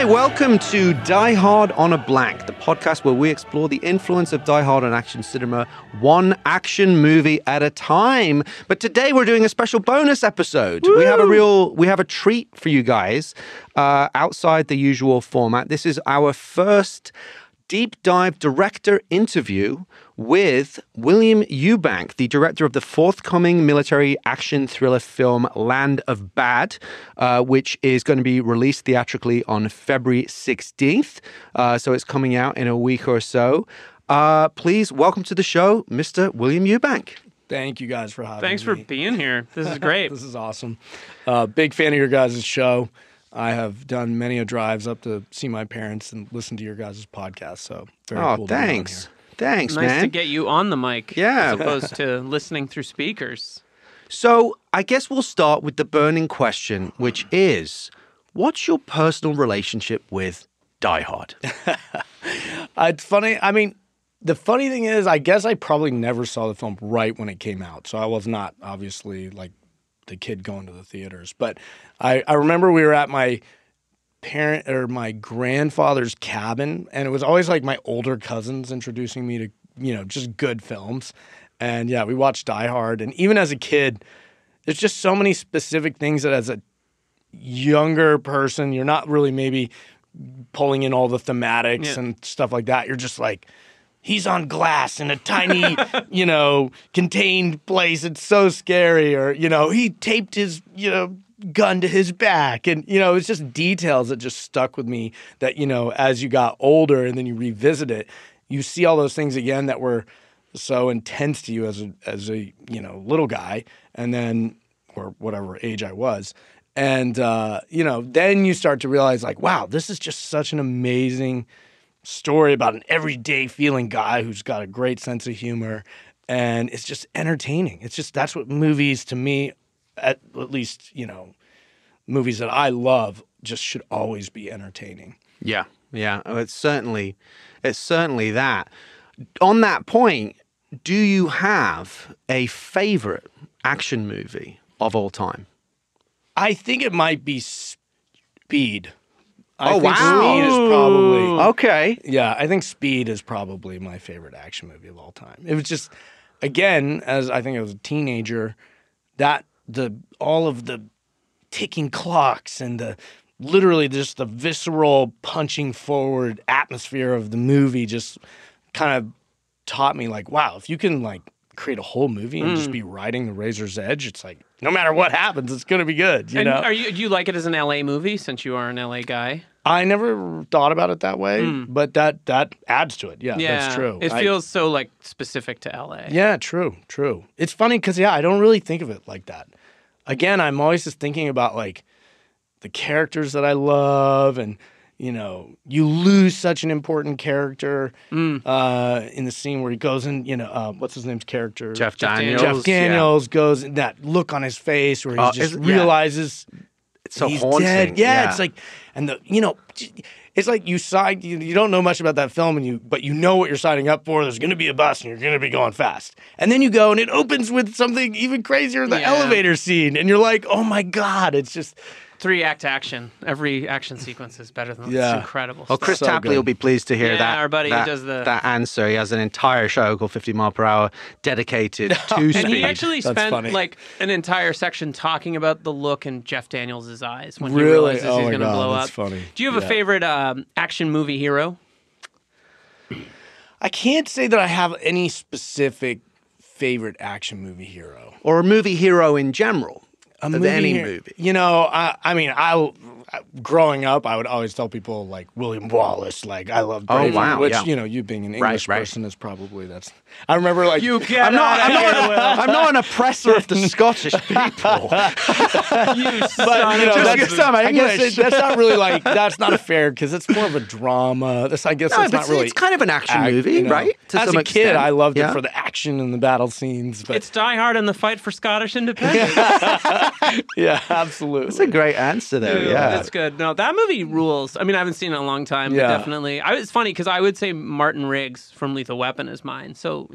welcome to Die Hard on a Blank, the podcast where we explore the influence of Die Hard on action cinema, one action movie at a time. But today we're doing a special bonus episode. Woo! We have a treat for you guys outside the usual format. This is our first deep dive director interview with William Eubank, the director of the forthcoming military action thriller film Land of Bad, which is going to be released theatrically on February 16th. So it's coming out in a week or so. Please welcome to the show, Mr. William Eubank. Thank you guys for having me. Thanks for being here. This is great. This is awesome. Big fan of your guys' show. I have done many a drives up to see my parents and listen to your guys' podcast. So very cool. Thanks. Thanks, nice man. to get you on the mic as opposed to listening through speakers. So I guess we'll start with the burning question, which is, what's your personal relationship with Die Hard? It's funny. I mean, the funny thing is, I guess I probably never saw the film right when it came out. So I was not obviously like the kid going to the theaters. But I remember we were at my grandfather's cabin, and it was always like my older cousins introducing me to, just good films. And yeah, we watched Die Hard. And even as a kid, there's just so many specific things that as a younger person, you're not really maybe pulling in all the thematics and stuff like that. You're just like, he's on glass in a tiny, contained place. It's so scary. Or, he taped his, gun to his back. And, it's just details that just stuck with me that, as you got older and then you revisit it, you see all those things again that were so intense to you as a little guy. And then, or whatever age I was. And, then you start to realize like, wow, this is just such an amazing story about an everyday feeling guy who's got a great sense of humor, and it's just entertaining. It's just, that's what movies to me, at least, movies that I love just should always be entertaining. Yeah. It's certainly that. On that point, do you have a favorite action movie of all time? I think it might be Speed. Speed is probably... Okay. Yeah, I think Speed is probably my favorite action movie of all time. It was just, again, as I think I was a teenager, all of the ticking clocks and literally just the visceral punching forward atmosphere of the movie just kind of taught me like, wow, if you can like create a whole movie and just be riding the razor's edge, it's like, no matter what happens, it's going to be good. You know? Do you like it as an LA movie since you are an LA guy? I never thought about it that way, but that adds to it. Yeah, that's true. It feels so like specific to LA. Yeah, true. It's funny because, I don't really think of it like that. Again, I'm always just thinking about like the characters that I love, and you lose such an important character in the scene where he goes in, what's his name's character? Jeff Daniels. Jeff Daniels goes, and that look on his face where he just realizes it's so he's haunting. dead. Yeah, it's like, and it's like you don't know much about that film, but you know what you're signing up for. There's going to be a bus, and you're going to be going fast. And then you go, and it opens with something even crazier, the elevator scene, and you're like, oh my God, it's just... 3-act action. Every action sequence is better than It's incredible. Well, Chris Tapley will be pleased to hear that. Our buddy who does that answer. He has an entire show called 50 Mile Per Hour dedicated to Speed. And he actually spent like an entire section talking about the look in Jeff Daniels' eyes when he realizes he's going to blow up. That's funny. Do you have a favorite action movie hero? I can't say that I have any specific favorite action movie hero. Or a movie hero in general. Any movie. Growing up, I would always tell people like William Wallace, like I love Braveheart, which you being an English person is probably I remember like I'm not an oppressor of the Scottish people. That's not really like that's not fair because it's more of a drama. That's not really. It's kind of an action movie, right? As a kid, I loved it for the action and the battle scenes. But it's Die Hard and the fight for Scottish independence. Yeah, absolutely. That's a great answer there. Yeah, that's good. No, that movie rules. I mean, I haven't seen it in a long time, but definitely. It's funny because I would say Martin Riggs from Lethal Weapon is mine. So,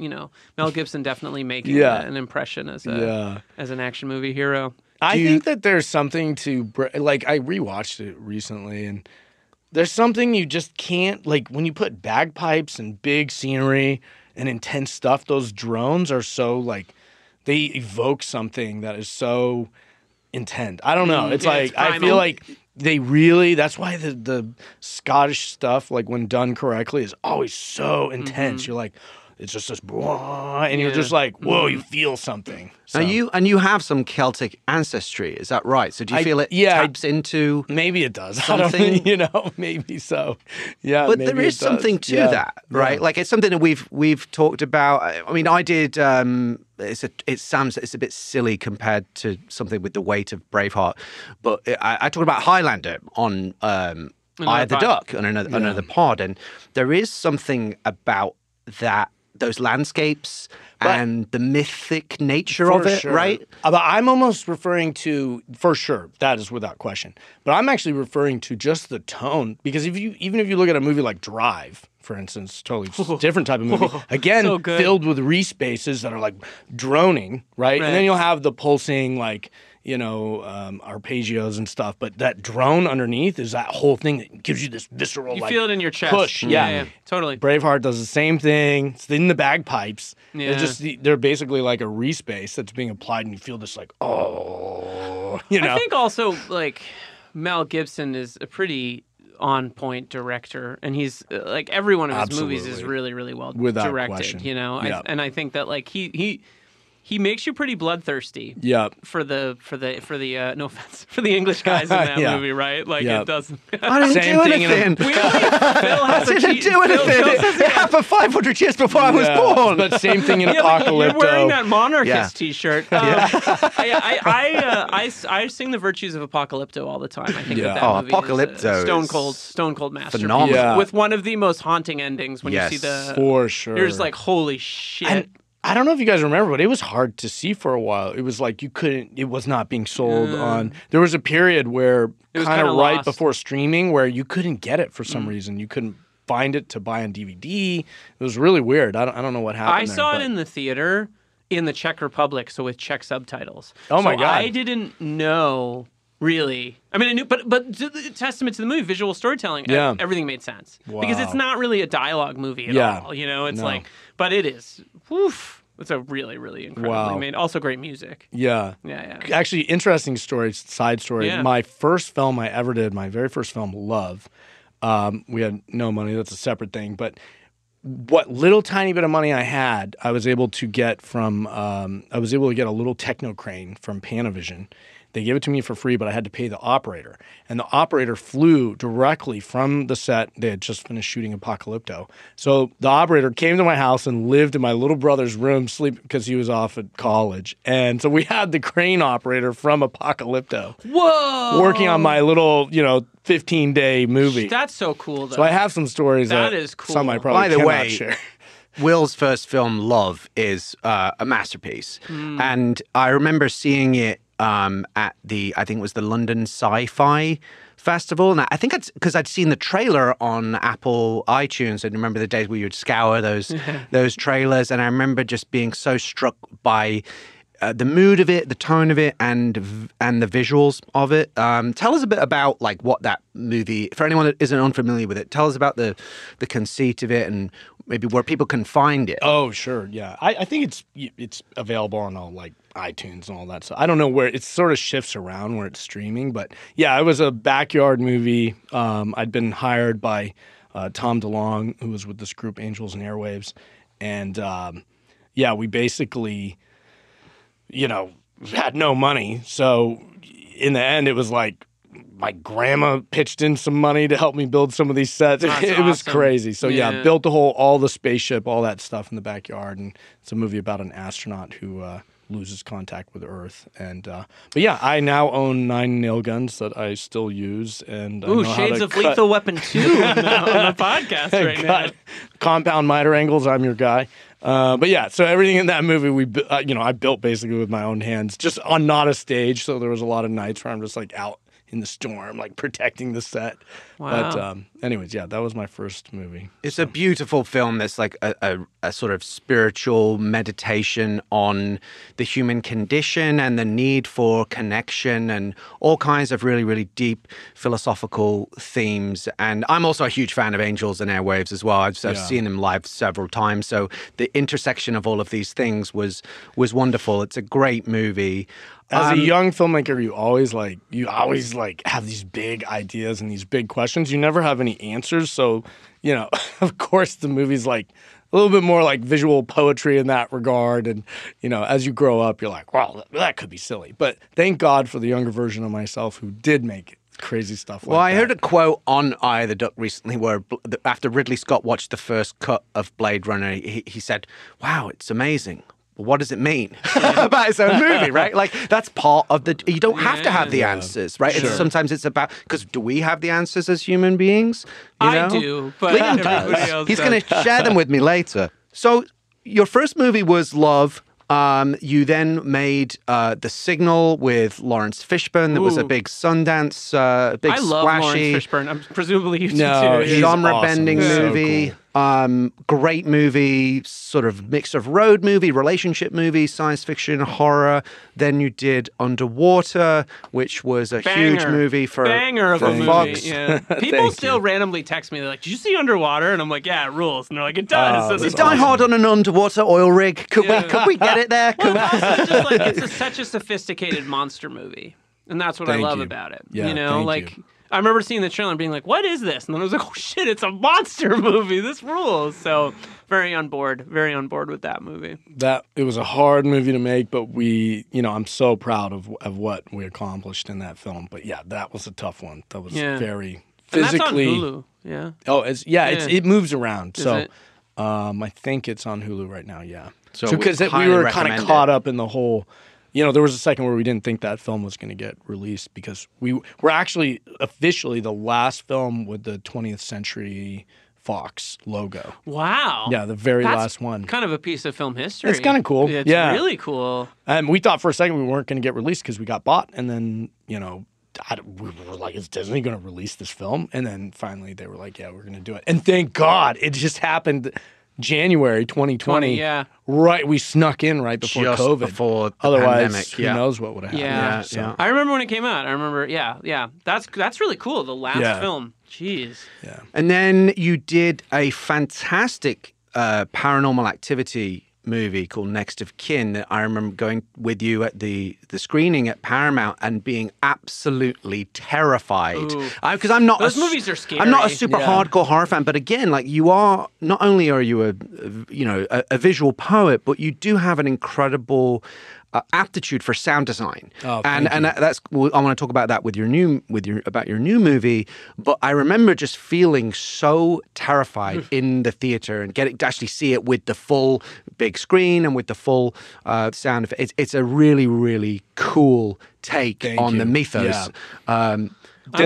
Mel Gibson definitely making an impression as an action movie hero. I think that there's something to, like, I rewatched it recently, and there's something you just can't, like, when you put bagpipes and big scenery and intense stuff, those drones are so, like, they evoke something that is so intent. I don't know. It's like, I feel like they really, that's why the Scottish stuff, like when done correctly, is always so intense. You're like, it's just this, and you're just like, whoa, you feel something. So. And you have some Celtic ancestry, is that right? So do you feel it taps into maybe it does something? Maybe so. Yeah, but there is something to that, right? Yeah. Like it's something that we've talked about. I mean, I did. It's a bit silly compared to something with the weight of Braveheart, but I talked about Highlander on Eye of the Duck on another pod, and there is something about that. Those landscapes and the mythic nature of it, right? But I'm almost referring to, for sure, that is without question. But I'm actually referring to just the tone, because even if you look at a movie like Drive, for instance, totally different type of movie, again, so filled with respaces that are like droning, right? And then you'll have the pulsing, like, arpeggios and stuff, but that drone underneath is that whole thing that gives you this visceral, you feel it in your chest. Push. Yeah, totally. Braveheart does the same thing. It's in the bagpipes. Yeah. They're basically like a respace that's being applied, and you feel this like, I think also, like, Mel Gibson is a pretty on-point director, and he's like, every one of his movies is really, really well directed. Question. And I think that, like, he makes you pretty bloodthirsty. Yeah. For the no offense, for the English guys in that movie, right? Like it doesn't. I didn't do anything. Phil has I didn't do anything. It happened 500 years before I was born. But same thing in Apocalypto. You're wearing that monarchist T-shirt. I sing the virtues of Apocalypto all the time. I think that movie Apocalypto is stone cold masterpiece. Phenomenal. With one of the most haunting endings when you see the. For sure. You're just like, holy shit. I don't know if you guys remember, but it was hard to see for a while. It was like it was not being sold on. There was a period where kind of right before streaming where you couldn't get it for some reason. You couldn't find it to buy on DVD. It was really weird. I don't know what happened. I saw it in the theater in the Czech Republic, so with Czech subtitles. Oh my God. I didn't know really. I mean, I knew, but testament to the movie, visual storytelling, everything made sense. Wow. Because it's not really a dialogue movie at all. It's like, but it is. Woof. It's a really, really incredibly made. Also great music. Yeah. Actually, interesting story, side story. Yeah. My first film I ever did, my very first film, Love, we had no money. That's a separate thing. But what little tiny bit of money I had, I was able to get from, a little techno crane from Panavision. They gave it to me for free, but I had to pay the operator. And the operator flew directly from the set. They had just finished shooting Apocalypto. So the operator came to my house and lived in my little brother's room, sleep because he was off at college. And so we had the crane operator from Apocalypto. Whoa! Working on my little, 15-day movie. That's so cool, though. So I have some stories that is cool. Some I probably cannot share. Will's first film, Love, is a masterpiece. And I remember seeing it at I think it was the London Sci-Fi Festival. And I think because I'd seen the trailer on Apple iTunes. And remember the days where you'd scour those trailers. And I remember just being so struck by the mood of it, the tone of it, and the visuals of it. Tell us a bit about like what that movie, for anyone that isn't unfamiliar with it, tell us about the conceit of it and maybe where people can find it. Oh, sure, yeah. I think it's available on all like iTunes and all that stuff. I don't know where it sort of shifts around where it's streaming, but yeah, it was a backyard movie. I'd been hired by Tom DeLonge, who was with this group Angels and Airwaves, and we basically, had no money. So in the end, it was like my grandma pitched in some money to help me build some of these sets. It was crazy. So built all the spaceship, all that stuff in the backyard. And it's a movie about an astronaut who loses contact with Earth. And I now own 9 nail guns that I still use. And Shades of Lethal Weapon 2 on the podcast right now. Compound miter angles. I'm your guy. So everything in that movie, I built basically with my own hands, just on not a stage. So there was a lot of nights where I'm just like out in the storm, like protecting the set. Wow. But anyways, yeah, that was my first movie. It's a beautiful film. That's like a sort of spiritual meditation on the human condition and the need for connection and all kinds of really, really deep philosophical themes. And I'm also a huge fan of Angels and Airwaves as well. I've seen them live several times. So the intersection of all of these things was wonderful. It's a great movie. As a young filmmaker, you always have these big ideas and these big questions. You never have any answers. So, of course, the movie's like a little bit more like visual poetry in that regard. And, as you grow up, you're like, well, that could be silly. But thank God for the younger version of myself who did make crazy stuff like that. Well, I heard a quote on Eye of the Duck recently where after Ridley Scott watched the first cut of Blade Runner, he said, wow, it's amazing. What does it mean about his own movie, right? Like, that's part of you don't have to have the answers, right? Sure. Sometimes it's about, because do we have the answers as human beings? I do, but Liam everybody does. else He's does. going to share them with me later. So your first movie was Love. You then made The Signal with Lawrence Fishburne. There was a big Sundance, big I love splashy, Lawrence Fishburne. Presumably you do No, too. he's genre-bending awesome. So movie. cool. Great movie, sort of mix of road movie, relationship movie, science fiction, horror. Then you did Underwater, which was a huge movie for banger of a movie. Fox. Yeah. People still randomly text me. They're like, "Did you see Underwater?" And I'm like, "Yeah, it rules." And they're like, "It does." So Is this- Die Hard on an underwater oil rig? Could we get it there? Well, it's also just like such a sophisticated monster movie, and that's what I Thank love you. about it. Yeah, thank like you. I remember seeing the trailer and being like, "What is this?" And then I was like, "Oh shit, it's a monster movie. This rules." So very on board with that movie. It was a hard movie to make, but I'm so proud of what we accomplished in that film. But yeah, that was a tough one. That was very physically. And that's on Hulu. Yeah. Oh, it moves around. Is so it? I think it's on Hulu right now. Yeah. So because we we highly were kind recommend of caught it. up in the whole. There was a second where we didn't think that film was going to get released because we're actually officially the last film with the 20th Century Fox logo. Wow. Yeah, the very That's last one. Kind of a piece of film history. It's kind of cool. It's Yeah. really cool. And we thought for a second we weren't going to get released because we got bought, and then we were like, "Is Disney going to release this film?" And then finally they were like, "Yeah, we're going to do it." And thank God it just happened. January 2020. Yeah. Right, we snuck in right before Just COVID. before the Otherwise, pandemic, who yeah. knows what would have happened. Yeah. I remember when it came out. I remember, yeah. That's really cool. The last film. Jeez. Yeah. And then you did a fantastic Paranormal Activity movie called Next of Kin that I remember going with you at the screening at Paramount and being absolutely terrified. Because I'm not Those movies are scary. I'm not a super hardcore horror fan, but again, like you are, not only are you a visual poet, but you do have an incredible aptitude for sound design. Oh, and that's I want to talk about that with your new movie. But I remember just feeling so terrified in the theater and getting to actually see it with the full big screen and with the full sound of it. It's a really, really cool take on the mythos. Yeah. I'm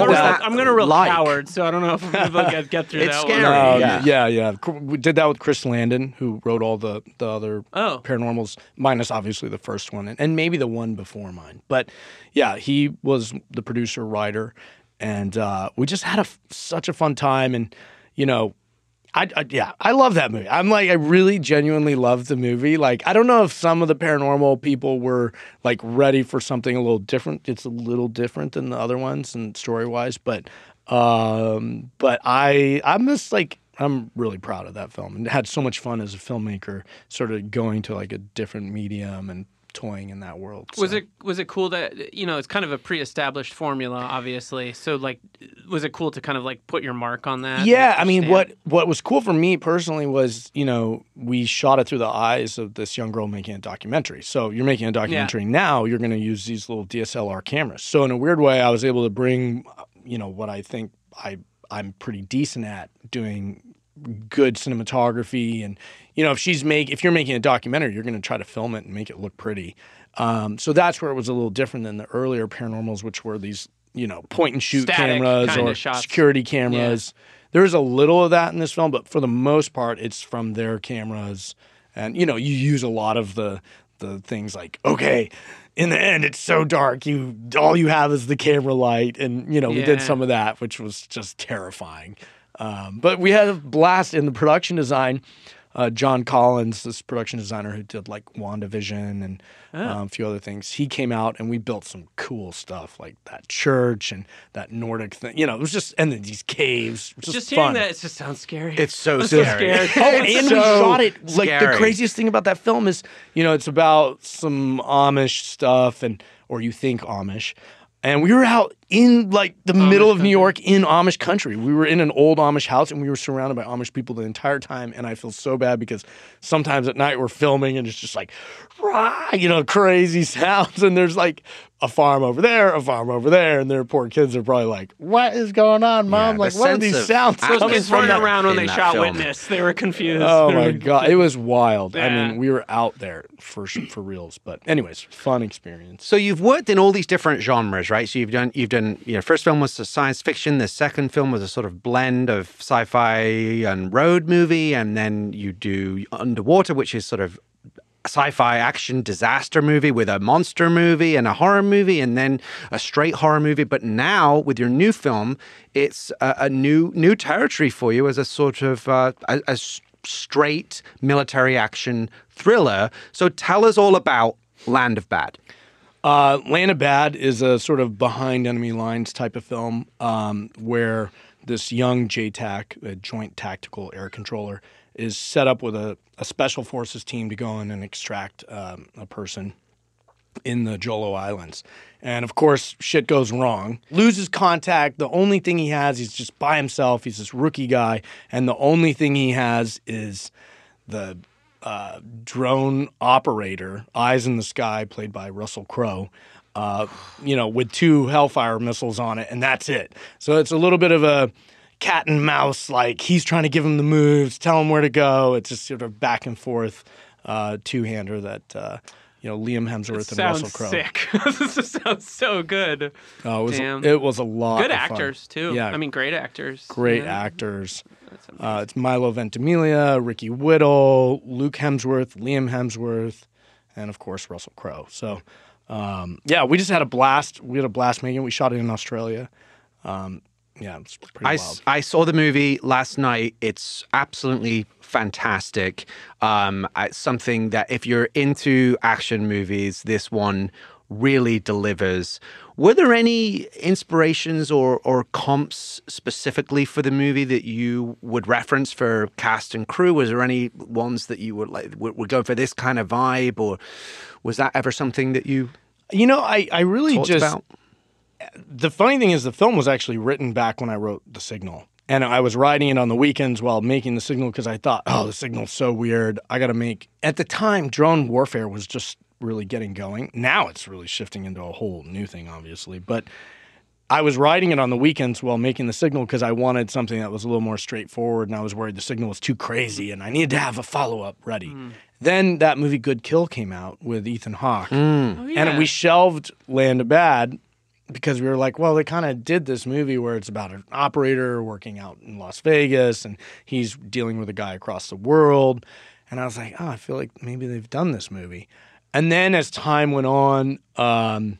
going to roll like? Coward, so I don't know if we'll get through It's that scary. one. Yeah. We did that with Chris Landon, who wrote all the other Paranormals, minus obviously the first one, and maybe the one before mine. But yeah, he was the producer, writer, and we just had such a fun time. And, I love that movie. I really genuinely love the movie. Like, I don't know if some of the paranormal people were like ready for something a little different. It's a little different than the other ones and story-wise, but I'm just like, I'm really proud of that film and had so much fun as a filmmaker, sort of going to like a different medium and toying in that world. So. Was it cool that it's kind of a pre-established formula, obviously. So like, was it cool to kind of like put your mark on that? Yeah, I mean, what was cool for me personally was we shot it through the eyes of this young girl making a documentary. So you're making a documentary now, you're going to use these little DSLR cameras. So in a weird way, I was able to bring what I think I'm pretty decent at doing. Good cinematography, and if you're making a documentary, you're going to try to film it and make it look pretty. So that's where it was a little different than the earlier Paranormals, which were these point and shoot Static cameras kinda or shots. security cameras. There's a little of that in this film, but for the most part, it's from their cameras, and you use a lot of the things like, okay, in the end, it's so dark. All you have is the camera light, and we did some of that, which was just terrifying. But we had a blast in the production design. John Collins, this production designer who did like WandaVision and a few other things, he came out and we built some cool stuff like that church and that Nordic thing. You know, it was just, and then these caves. Just fun. hearing that, it just sounds scary. It's so I'm scary. So scared. And we shot it, like the craziest thing about that film is, you know, it's about some Amish stuff or you think Amish. And we were out in like the middle of New York in Amish country. We were in an old Amish house and we were surrounded by Amish people the entire time. And I feel so bad because sometimes at night we're filming and it's just like, rah, you know, crazy sounds. And there's like a farm over there, and their poor kids are probably like, what is going on, Mom? Yeah, like, what are these sounds? Those kids weren't around when they shot film. Witness. They were confused. Oh my God. It was wild. Yeah. I mean, we were out there for reals. But anyways, fun experience. So you've worked in all these different genres, right? So you've done, you know, first film was a science fiction. The second film was a sort of blend of sci-fi and road movie. And then you do Underwater, which is sort of sci-fi action disaster movie with a monster movie and a horror movie and then a straight horror movie. But now with your new film, it's a new territory for you as a sort of a straight military action thriller. So tell us all about Land of Bad. Land of Bad is a sort of behind enemy lines type of film where this young JTAC, a Joint Tactical Air Controller, is set up with a special forces team to go in and extract a person in the Jolo Islands. And of course, shit goes wrong. Loses contact. The only thing he has, he's just by himself. He's this rookie guy. And the only thing he has is the drone operator, Eyes in the Sky, played by Russell Crowe, you know, with 2 Hellfire missiles on it, and that's it. So it's a little bit of a cat and mouse, like he's trying to give him the moves, tell him where to go. It's just sort of back and forth two-hander that, you know, Liam Hemsworth and Russell Crowe. Sick. This sounds so good. Oh, Damn. It was a lot Good of actors, fun. too. Yeah. I mean, great actors. Great actors. It's Milo Ventimiglia, Ricky Whittle, Luke Hemsworth, Liam Hemsworth, and of course Russell Crowe. So, yeah, we just had a blast. We had a blast making it. We shot it in Australia. Yeah, it's pretty wild. I saw the movie last night. It's absolutely fantastic. It's something that if you're into action movies, this one really delivers. Were there any inspirations or comps specifically for the movie that you would reference for cast and crew? Was there any ones that you would like would go for this kind of vibe, or was that ever something that you? You know, I really talked just. About? The funny thing is the film was actually written back when I wrote The Signal. And I was writing it on the weekends while making The Signal because I thought, oh, The Signal's so weird. I got to make... At the time, drone warfare was just really getting going. Now it's really shifting into a whole new thing, obviously. But I was writing it on the weekends while making The Signal because I wanted something that was a little more straightforward, and I was worried The Signal was too crazy, and I needed to have a follow-up ready. Then that movie Good Kill came out with Ethan Hawke. Oh, yeah. And we shelved Land of Bad because we were like, well, they kind of did this movie where it's about an operator working out in Las Vegas and he's dealing with a guy across the world. And I was like, oh, I feel like maybe they've done this movie. And then as time went on,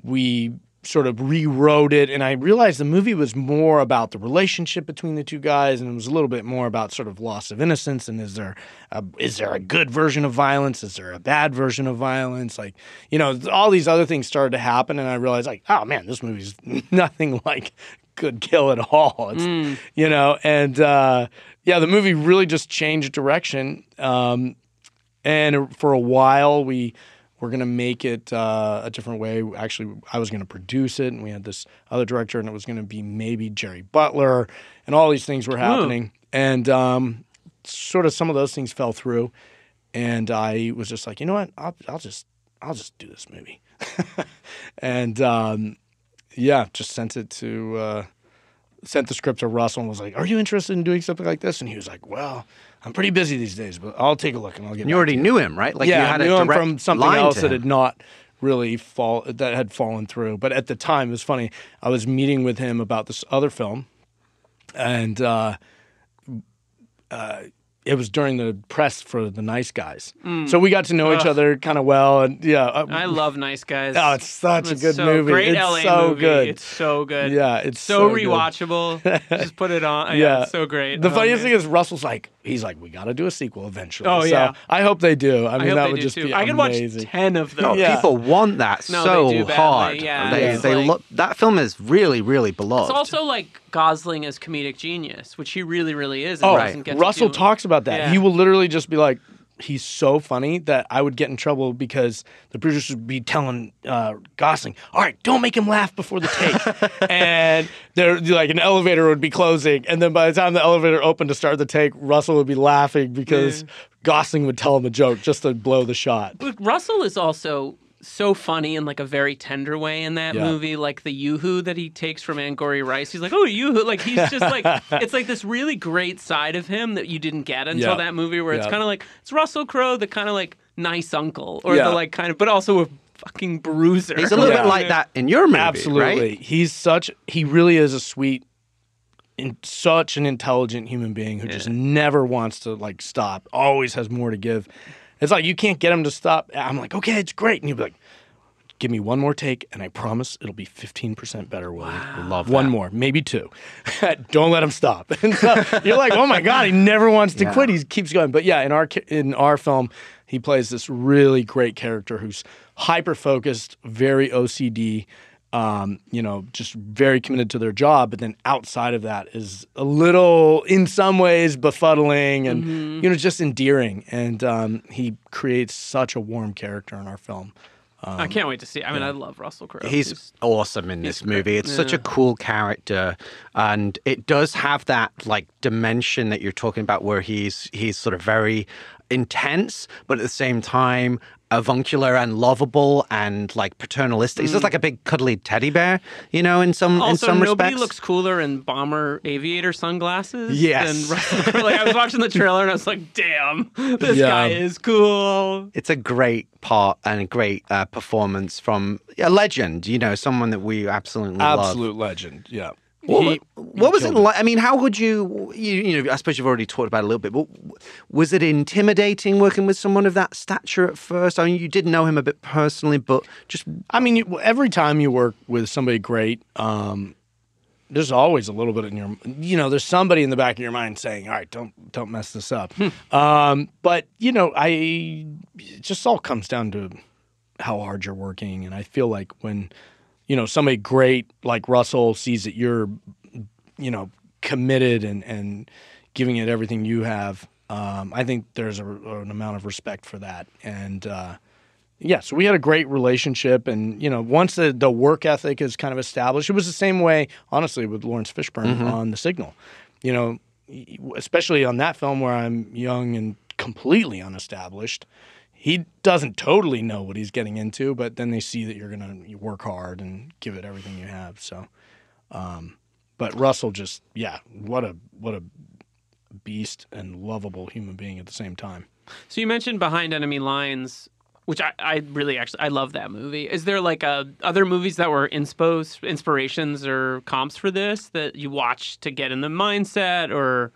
we sort of rewrote it. And I realized the movie was more about the relationship between the two guys. And it was a little bit more about sort of loss of innocence. And is there a good version of violence? Is there a bad version of violence? Like, you know, all these other things started to happen. And I realized like, oh man, this movie's nothing like Good Kill at all. It's, you know, and yeah, the movie really just changed direction. And for a while we were going to make it a different way. Actually, I was going to produce it, and we had this other director, and it was going to be maybe Jerry Butler, and all these things were happening. And sort of some of those things fell through, and I was just like, you know what? I'll just do this movie. And yeah, just sent the script to Russell and was like, are you interested in doing something like this? And he was like, well, I'm pretty busy these days, but I'll take a look and I'll get. You already knew him, right? Like yeah, you had I knew a him direct from something line else to that him. had not really fallen through. But at the time, it was funny. I was meeting with him about this other film, and it was during the press for The Nice Guys. So we got to know each other kind of well. And yeah. I love Nice Guys. Oh, it's such a good movie. Great it's LA so movie. good. It's so good. Yeah, it's so good. rewatchable. Just put it on. Yeah, it's so great. The funniest thing is Russell's like, he's like, we got to do a sequel eventually. Oh, yeah. So I hope they do. I mean, that hope would they just do be too. I could amazing. watch 10 of them. No, people want that No, so they do badly, hard. yeah. That film is really, really beloved. It's also like Gosling as comedic genius, which he really, really is. Oh, doesn't get to Russell do- talks about that. Yeah. He will literally just be like, he's so funny that I would get in trouble because the producers would be telling Gosling, all right, don't make him laugh before the take. And they're like an elevator would be closing. And then by the time the elevator opened to start the take, Russell would be laughing because Gosling would tell him a joke just to blow the shot. But Russell is also so funny in like a very tender way in that movie, like the yoo-hoo that he takes from Angourie Rice. He's like, oh, yoo-hoo. Like he's just like, it's like this really great side of him that you didn't get until that movie where it's kind of like, it's Russell Crowe, the kind of like nice uncle or the like kind of, but also a fucking bruiser. He's a little bit like that in your movie, Absolutely. right? He really is a sweet, such an intelligent human being who just never wants to like stop, always has more to give. It's like, you can't get him to stop. I'm like, okay, it's great. And he'll be like, give me one more take, and I promise it'll be 15% better, William. Wow. Love one that. more, maybe two. Don't let him stop. And so you're like, oh my God, he never wants to quit. He keeps going. But yeah, in our film, he plays this really great character who's hyper-focused, very OCD, just very committed to their job. But then outside of that is a little, in some ways, befuddling and, just endearing. And he creates such a warm character in our film. I can't wait to see. I mean, I love Russell Crowe. He's awesome in this movie. great. It's such a cool character, and it does have that like dimension that you're talking about, where he's sort of very intense, but at the same time avuncular and lovable and like paternalistic. He's just like a big cuddly teddy bear, in some Also, respects. nobody looks cooler in bomber aviator sunglasses Yes. than Russell Crowe. Like, I was watching the trailer and I was like, damn, this guy is cool. It's a great part and a great performance from a legend, someone that we absolutely love. Absolute legend, yeah. What was it like? I mean, how would you I suppose you've already talked about it a little bit, but was it intimidating working with someone of that stature at first? I mean, you did know him a bit personally, but just... I mean, every time you work with somebody great, there's always a little bit in your, there's somebody in the back of your mind saying, all right, don't mess this up. But, it just all comes down to how hard you're working. And I feel like when... somebody great like Russell sees that you're, committed and giving it everything you have. I think there's an amount of respect for that. And, so we had a great relationship. And, once the work ethic is kind of established, it was the same way, honestly, with Lawrence Fishburne on The Signal. Especially on that film where I'm young and completely unestablished. He doesn't totally know what he's getting into, but then they see that you're going to work hard and give it everything you have. So, but Russell just, what a beast and lovable human being at the same time. So you mentioned Behind Enemy Lines, which I really I love that movie. Is there like other movies that were inspirations or comps for this that you watch to get in the mindset or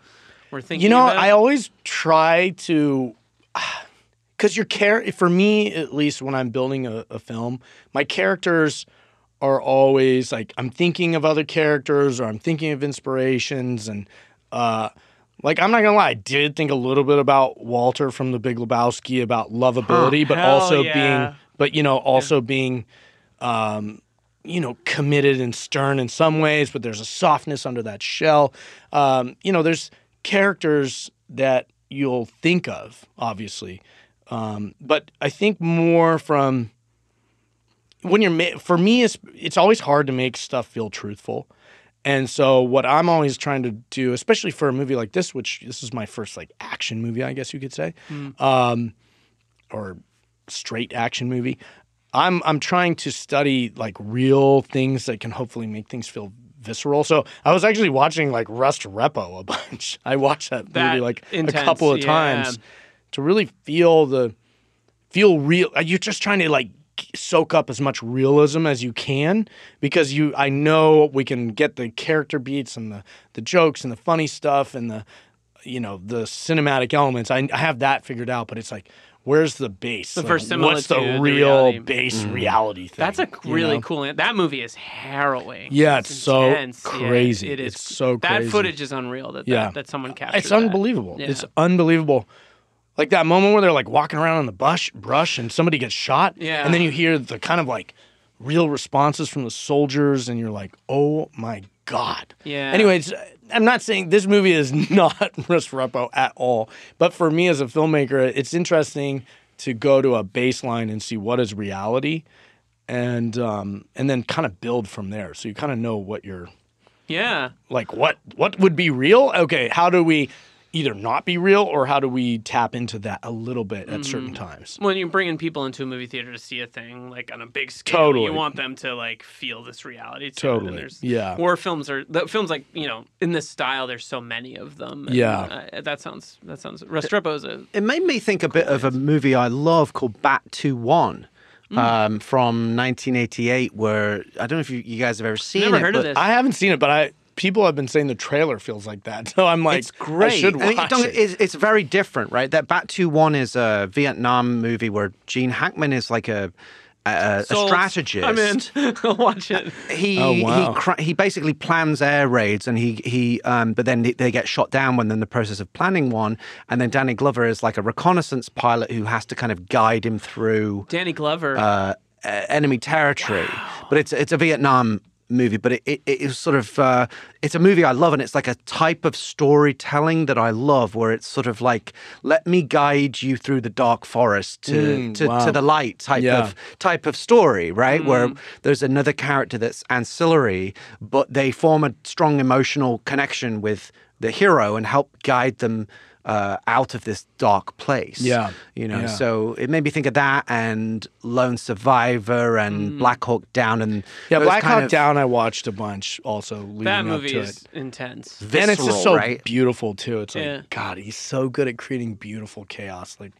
were thinking about? I always try to... Because for me, at least when I'm building a film, my characters are always like, I'm thinking of other characters or I'm thinking of inspirations. And I'm not going to lie, I did think a little bit about Walter from The Big Lebowski, about lovability, but also being committed and stern in some ways, but there's a softness under that shell. There's characters that you'll think of, obviously. But I think more from when for me, it's always hard to make stuff feel truthful. And so what I'm always trying to do, especially for a movie like this, which this is my first like action movie, I guess you could say, or straight action movie. I'm trying to study like real things that can hopefully make things feel visceral. So I was actually watching like Rust Repo a bunch. I watched that movie like intense, a couple of times. To really feel real. You're just trying to like soak up as much realism as you can because I know we can get the character beats and the jokes and the funny stuff and the cinematic elements. I have that figured out, but it's like, where's the base? The like, first what's the similitude, real base reality thing? That's a really cool. That movie is harrowing. Yeah, it's so intense. crazy. Yeah, it is. It's so crazy. That footage is unreal. That someone captured. It's unbelievable. Yeah. It's unbelievable. Like that moment where they're like walking around in the brush and somebody gets shot. Yeah. And then you hear the kind of like real responses from the soldiers, and you're like, oh my God. Yeah. Anyways, I'm not saying this movie is not Restrepo at all, but for me as a filmmaker, it's interesting to go to a baseline and see what is reality, and then kind of build from there. So you kind of know what you're. Yeah. Like what would be real? Okay, how do we either not be real, or how do we tap into that a little bit at certain times? When you're bringing people into a movie theater to see a thing like on a big scale, Totally. you want them to like feel this reality too. Totally. And there's, Yeah. War films films like in this style. There's so many of them. And, Yeah. that sounds. Restrepo's a. It made me think a bit of a movie I love called Bat 2-1. From 1988, where I don't know if you guys have ever seen it. Never heard of but this. I haven't seen it, but people have been saying the trailer feels like that. So I'm like, it's great. I should watch it. It's very different, right? That Bat 2-1 is a Vietnam movie where Gene Hackman is like a strategist. I'm in. I'll watch it. He basically plans air raids, and but then they get shot down when they're in the process of planning one. And then Danny Glover is like a reconnaissance pilot who has to kind of guide him through Danny Glover. enemy territory. Wow. But it's a Vietnam movie, but it is sort of it's a movie I love, and it's like a type of storytelling that I love, where it's sort of like, let me guide you through the dark forest to the light type of story, right? Where there's another character that's ancillary, but they form a strong emotional connection with the hero and help guide them out of this dark place. So it made me think of that, and Lone Survivor, and Black Hawk Down, and Black Hawk Down. I watched a bunch also leading that up movie to is it. intense. Visceral, and it's just so right? beautiful too. It's like, God, he's so good at creating beautiful chaos. Like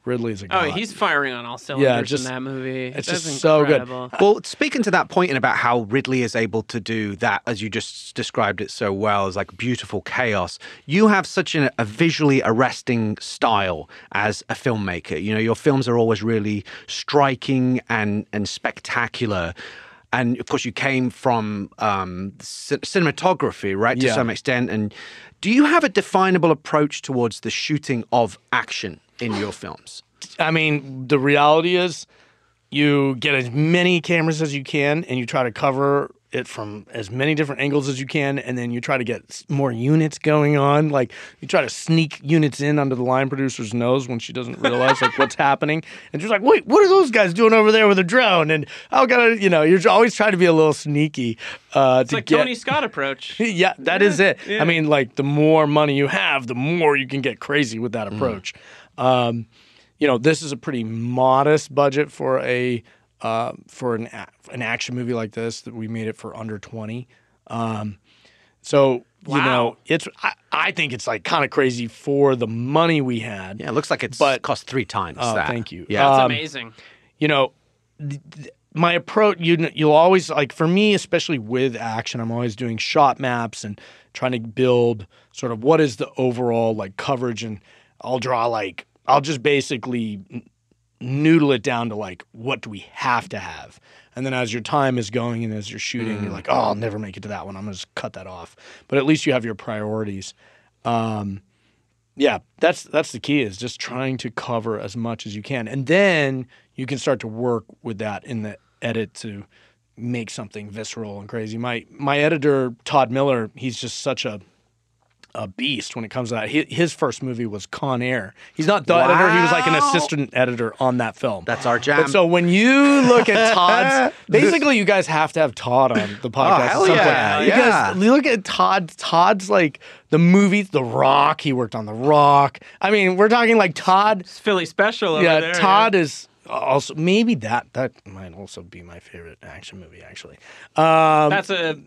Ridley's a god. Oh, he's firing on all cylinders in that movie. It's That's just so good. Well, speaking to that point and about how Ridley is able to do that, as you just described it so well, as like beautiful chaos, you have such a visually arresting style as a filmmaker. Your films are always really striking and spectacular. And of course, you came from cinematography, right, to some extent. And do you have a definable approach towards the shooting of action in your films? I mean, the reality is you get as many cameras as you can, and you try to cover it from as many different angles as you can, and then you try to get more units going on. Like, you try to sneak units in under the line producer's nose when she doesn't realize like what's happening, and she's like, "Wait, what are those guys doing over there with a drone?" And you're always trying to be a little sneaky. It's like Tony Scott approach. Yeah, that is it. Yeah. I mean, like, the more money you have, the more you can get crazy with that approach. This is a pretty modest budget for an action movie like this, that we made it for under 20. I think it's like kind of crazy for the money we had. Yeah, it looks like it's cost 3 times that. Thank you. Yeah, that's amazing. My approach, you'll always, like, for me, especially with action, I'm always doing shot maps and trying to build sort of what is the overall like coverage, and I'll just basically noodle it down to like, what do we have to have? And then as your time is going and as you're shooting, you're like, oh, I'll never make it to that one. I'm going to just cut that off. But at least you have your priorities. That's the key, is just trying to cover as much as you can. And then you can start to work with that in the edit to make something visceral and crazy. My editor, Todd Miller, he's just such a beast when it comes to that. His first movie was Con Air. He's not the editor. He was like an assistant editor on that film. That's our jam. But so when you look at Todd's, basically you guys have to have Todd on the podcast. Hell yeah. Because you look at Todd's like the movies, The Rock. He worked on The Rock. I mean, we're talking like Todd. It's Philly special over there. Todd is also, maybe that might also be my favorite action movie, actually. That's a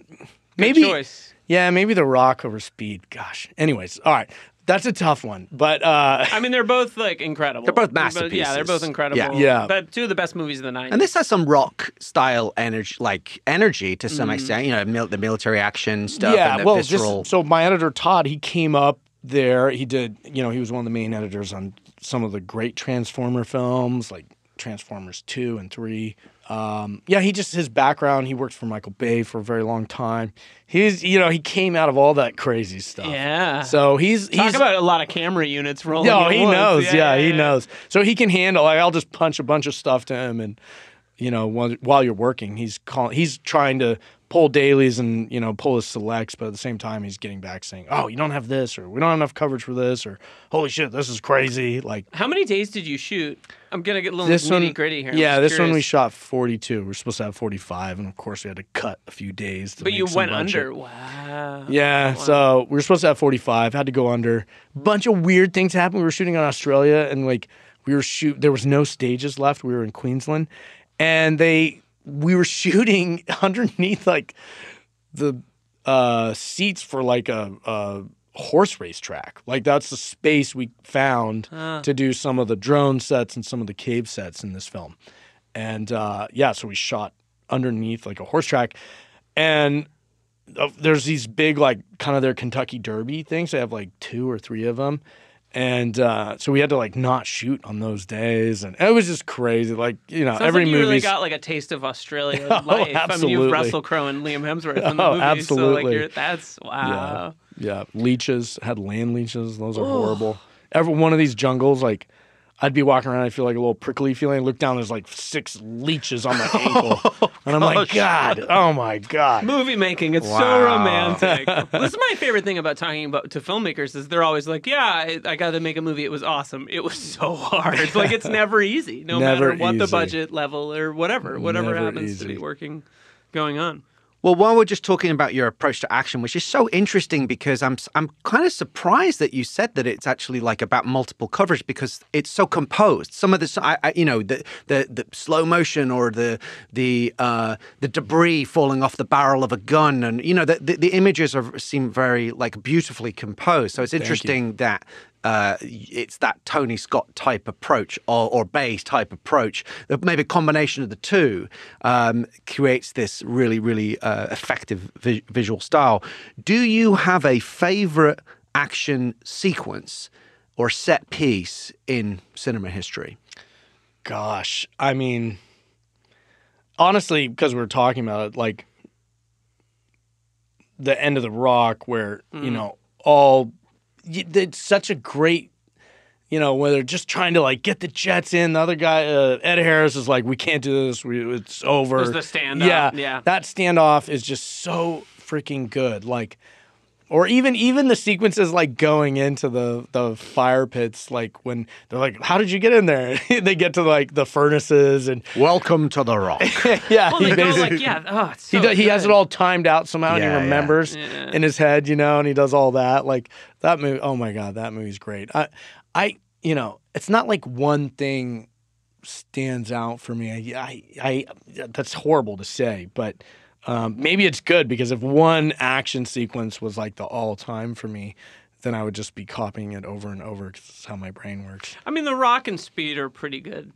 good choice. Yeah, maybe The Rock over Speed. Gosh. Anyways, all right. That's a tough one. But I mean, they're both like incredible. They're both masterpieces. Yeah, they're both incredible. Yeah. But 2 of the best movies of the 90s. And this has some rock style energy to some extent. The military action stuff. Yeah, and the visceral. So my editor Todd, he came up there. He did, he was one of the main editors on some of the great Transformer films, like Transformers 2 and 3. His background, he worked for Michael Bay for a very long time. He came out of all that crazy stuff. Yeah. So he's about a lot of camera units rolling. No, he knows. He Yeah. knows. So he can handle, I'll just punch a bunch of stuff to him, and while you're working, he's trying to pull dailies and pull his selects, but at the same time he's getting back saying, "Oh, you don't have this," or "We don't have enough coverage for this," or "Holy shit, this is crazy!" Like, how many days did you shoot? I'm gonna get a little nitty gritty here. Yeah, this one we shot 42. We were supposed to have 45, and of course we had to cut a few days. But you went under. Wow. Yeah, so we were supposed to have 45. Had to go under. A bunch of weird things happened. We were shooting in Australia, and there was no stages left. We were in Queensland, and we were shooting underneath like the seats for like a horse race track. Like that's the space we found to do some of the drone sets and some of the cave sets in this film. And so we shot underneath like a horse track, and there's these big like kind of their Kentucky Derby things. They have like 2 or 3 of them. And so we had to like not shoot on those days, and it was just crazy. Like Sounds every like you movie really got like a taste of Australian life. Absolutely. I mean, you've Russell Crowe and Liam Hemsworth in the movie, absolutely. so like that's wow. Yeah. Leeches, had land leeches. Those are horrible. Every one of these jungles, like I'd be walking around, I feel like a little prickly feeling. I look down, there's like 6 leeches on my ankle. And I'm like, God, oh my God. Movie making, it's so romantic. This is my favorite thing about talking to filmmakers is they're always like, yeah, I got to make a movie. It was awesome. It was so hard. Like it's never easy, no matter what the budget level or whatever happens to be going on. Well, while we're just talking about your approach to action, which is so interesting because I'm kind of surprised that you said that it's actually like about multiple coverage because it's so composed. Some of this, the slow motion or the debris falling off the barrel of a gun, and the images seem very like beautifully composed. So it's interesting that. It's that Tony Scott type approach or Bay's type approach. Maybe a combination of the two creates this really, really effective visual style. Do you have a favorite action sequence or set piece in cinema history? Gosh, I mean, honestly, because we were talking about it, like the end of The Rock where, it's such a great, where they're just trying to like get the jets in. The other guy, Ed Harris, is like, we can't do this. It's over. There's the standoff. Yeah. That standoff is just so freaking good. Like, or even the sequences like going into the fire pits, like when they're like, how did you get in there? They get to like the furnaces and welcome to The Rock. Yeah. Well, they go like, it's so he has it all timed out somehow and he remembers in his head, and he does all that. Like that movie, oh my God, that movie's great. I it's not like one thing stands out for me. I that's horrible to say, but maybe it's good because if one action sequence was like the all-time for me, then I would just be copying it over and over because that's how my brain works. I mean, The Rock and Speed are pretty good,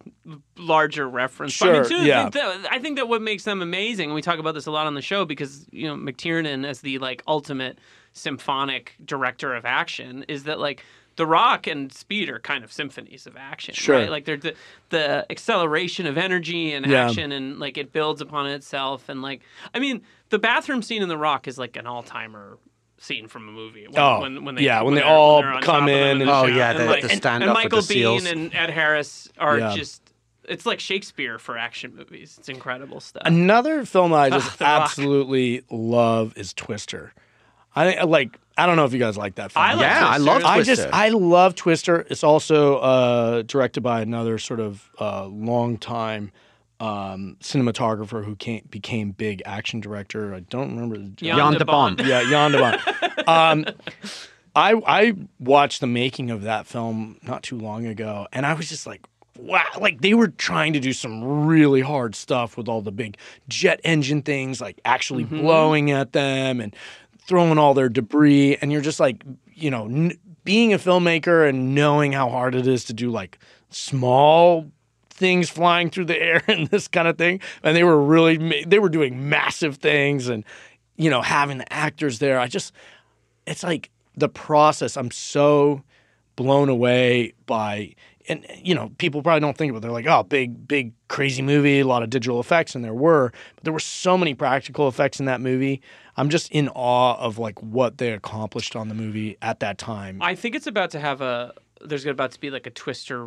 larger reference. Sure, I think that what makes them amazing, and we talk about this a lot on the show because, McTiernan as the like ultimate symphonic director of action is that like The Rock and Speed are kind of symphonies of action, right? Like they're the acceleration of energy and action, and like it builds upon itself. And like, I mean, the bathroom scene in The Rock is like an all-timer scene from a movie. When they all come in and the stand up and Michael with the seals. Biehn and Ed Harris are just. It's like Shakespeare for action movies. It's incredible stuff. Another film that I just absolutely love is Twister. I don't know if you guys like that film. I love Twister. I love Twister. It's also directed by another sort of long-time cinematographer who became big action director. I don't remember. Jan de Bont. Yeah, Jan de Bont. I watched the making of that film not too long ago, and I was just like, wow, like they were trying to do some really hard stuff with all the big jet engine things, like actually blowing at them and throwing all their debris. And you're just like, being a filmmaker and knowing how hard it is to do like small things flying through the air and this kind of thing. And they were doing massive things and, having the actors there. It's like the process, I'm so blown away by. And, you know, people probably don't think about it. They're like, oh, big, crazy movie, a lot of digital effects, and there were. But there were so many practical effects in that movie. I'm just in awe of, like, what they accomplished on the movie at that time. I think it's about to have there's about to be like a Twister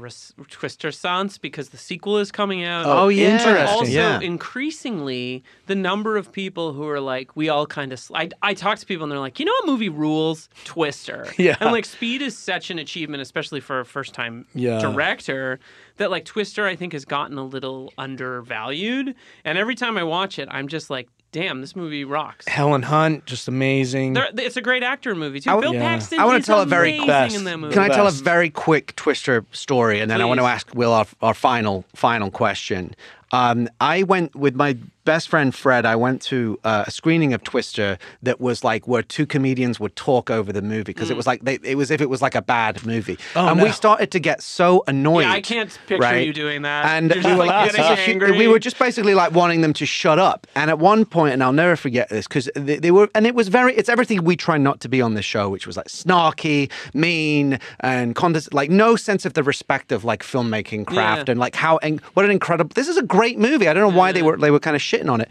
sans because the sequel is coming out. Oh, yeah. Interesting. Also, increasingly, the number of people who are like, we all kind of... I talk to people and they're like, you know what movie rules? Twister. Yeah. And like Speed is such an achievement, especially for a first-time director, that like Twister, I think, has gotten a little undervalued. And every time I watch it, I'm just like, damn, this movie rocks. Helen Hunt, just amazing. It's a great actor movie, too. Bill Paxton I want is to tell a very amazing in that movie. Can I tell a very quick Twister story? And then I want to ask Will our final question. I went with my best friend Fred. I went to a screening of Twister that was like where two comedians would talk over the movie because it was like it was if it was like a bad movie. We started to get so annoyed. Yeah, I can't picture you doing that. And you're just like getting angry. We were just basically like wanting them to shut up. And at one point, and I'll never forget this because they were, and it was it's everything we try not to be on this show, which was like snarky, mean, and like no sense of the respect of like filmmaking craft and like what an incredible. This is a great movie. I don't know why they were kind of shitting on it.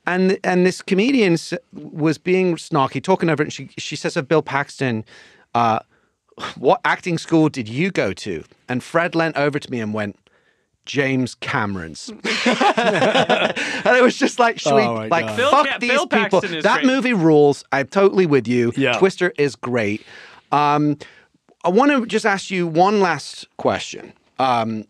And this comedian was being snarky, talking over it, and she says of Bill Paxton, what acting school did you go to? And Fred leant over to me and went, James Cameron's. And it was just like, fuck these Bill people. That great. movie rules. I'm totally with you. Yeah. Twister is great. I want to just ask you one last question,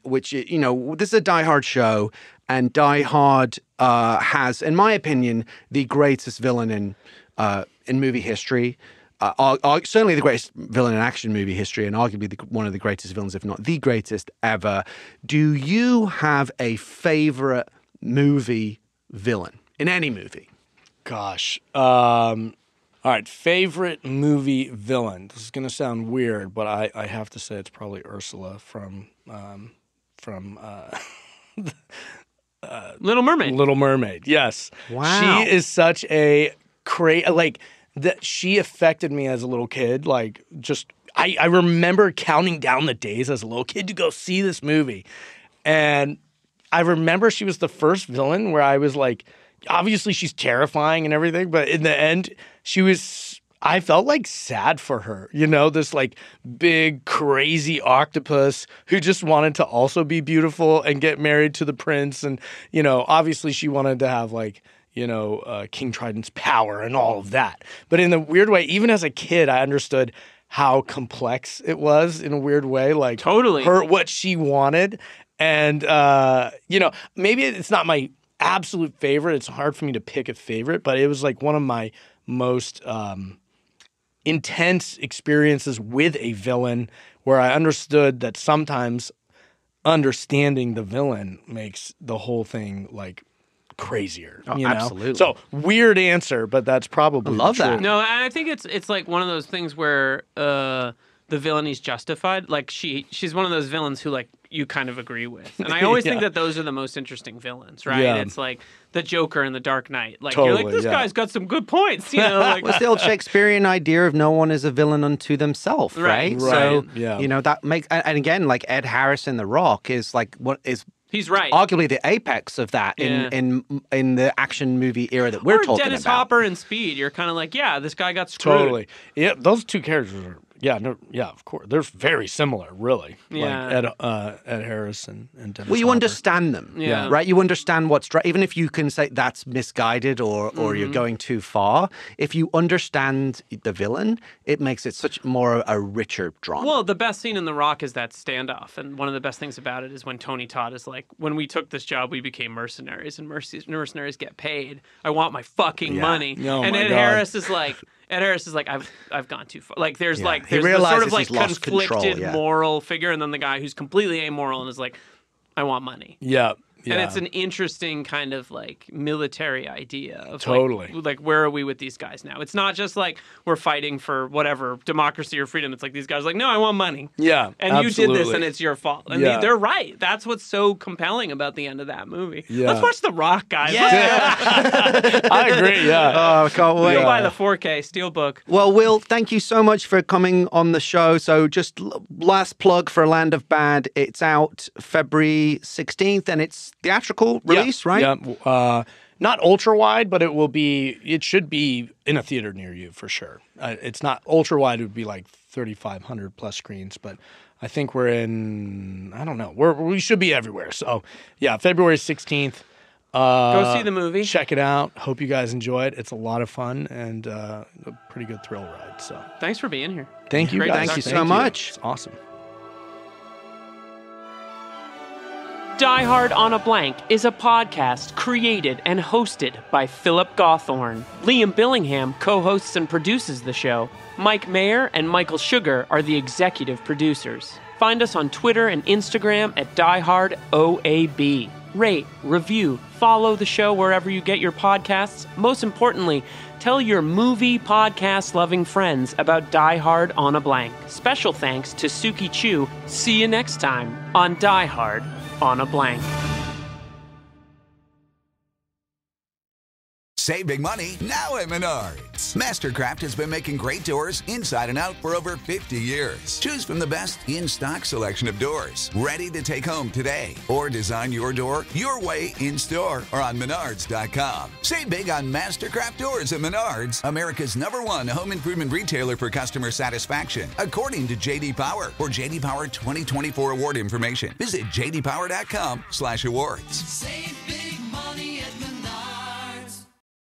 which, you know, this is a Die Hard show, and Die Hard has, in my opinion, the greatest villain in movie history. Certainly the greatest villain in action movie history, and arguably one of the greatest villains, if not the greatest ever. Do you have a favorite movie villain in any movie? Gosh. All right, favorite movie villain. This is going to sound weird, but I have to say it's probably Ursula from Little Mermaid. Little Mermaid, yes. Wow. She is such a that she affected me as a little kid. Like, just I remember counting down the days as a little kid to go see this movie. And I remember she was the first villain where I was like, obviously she's terrifying and everything, but in the end, I felt like sad for her, you know, this like big, crazy octopus who just wanted to also be beautiful and get married to the prince. And, you know, obviously she wanted to have like, you know, King Trident's power and all of that. But in the weird way, even as a kid, I understood how complex it was in a weird way. Like totally what she wanted. And, you know, maybe it's not my absolute favorite. It's hard for me to pick a favorite, but it was like one of my most intense experiences with a villain where I understood that sometimes understanding the villain makes the whole thing like crazier. Oh, you know? absolutely. So weird answer, but that's probably I love the truth. that. No, and I think it's like one of those things where the villainy's justified. Like she's one of those villains who like you kind of agree with. And I always think that those are the most interesting villains, right? Yeah. It's like the Joker in The Dark Knight. Like Totally, you're like, this guy's got some good points, you know? Like It's the old Shakespearean idea of no one is a villain unto themselves, right? Right. So, Yeah. you know, that makes, and again, like Ed Harris in The Rock is like what is he's right. arguably the apex of that in the action movie era that we're or talking Dennis about. Hopper in Speed. You're kind of like, yeah, this guy got screwed. Totally. Yeah, those two characters are, of course. They're very similar, really. Yeah. Like Ed Harris and Dennis Well, you Hopper. understand them, Yeah. right? You understand what's right, even if you can say that's misguided or you're going too far. If you understand the villain, it makes it such more a richer drama. Well, the best scene in The Rock is that standoff. And one of the best things about it is when Tony Todd is like, when we took this job, we became mercenaries, and mercenaries get paid. I want my fucking money. Oh, and my Ed God. Harris is like, I've gone too far. Like there's He there's the sort realizes of like he's lost conflicted control, yeah. moral figure, and then the guy who's completely amoral and is like, I want money. Yeah. And it's an interesting kind of like military idea of totally like where are we with these guys now? It's not just like we're fighting for whatever democracy or freedom. It's like these guys are like, no, I want money. Yeah, and absolutely. you did this, and it's your fault. And they're right. That's what's so compelling about the end of that movie. Yeah. Let's watch The Rock, guys. Yeah. I agree. Yeah. Oh, I can't wait. Go buy the 4K Steelbook. Well, Will, thank you so much for coming on the show. So just last plug for Land of Bad. It's out February 16th, and it's theatrical release, right? Yeah. Not ultra wide, but it should be in a theater near you for sure. It's not ultra wide. It would be like 3,500 plus screens, but I think we're in, I don't know, we should be everywhere. So yeah, February 16th. Go see the movie. Check it out. Hope you guys enjoy it. It's a lot of fun and a pretty good thrill ride. So thanks for being here. Thank you, guys. Thank you so much. It's awesome. Die Hard on a Blank is a podcast created and hosted by Philip Gawthorne. Liam Billingham co-hosts and produces the show. Mike Mayer and Michael Sugar are the executive producers. Find us on Twitter and Instagram at DieHardOAB. Rate, review, follow the show wherever you get your podcasts. Most importantly, tell your movie podcast-loving friends about Die Hard on a Blank. Special thanks to Suki Chu. See you next time on Die Hard on a Blank. Save big money now at Menards. Mastercraft has been making great doors inside and out for over 50 years. Choose from the best in-stock selection of doors, ready to take home today. Or design your door your way in-store or on Menards.com. Save big on Mastercraft doors at Menards, America's #1 home improvement retailer for customer satisfaction, according to J.D. Power. For J.D. Power 2024 award information, visit jdpower.com/awards.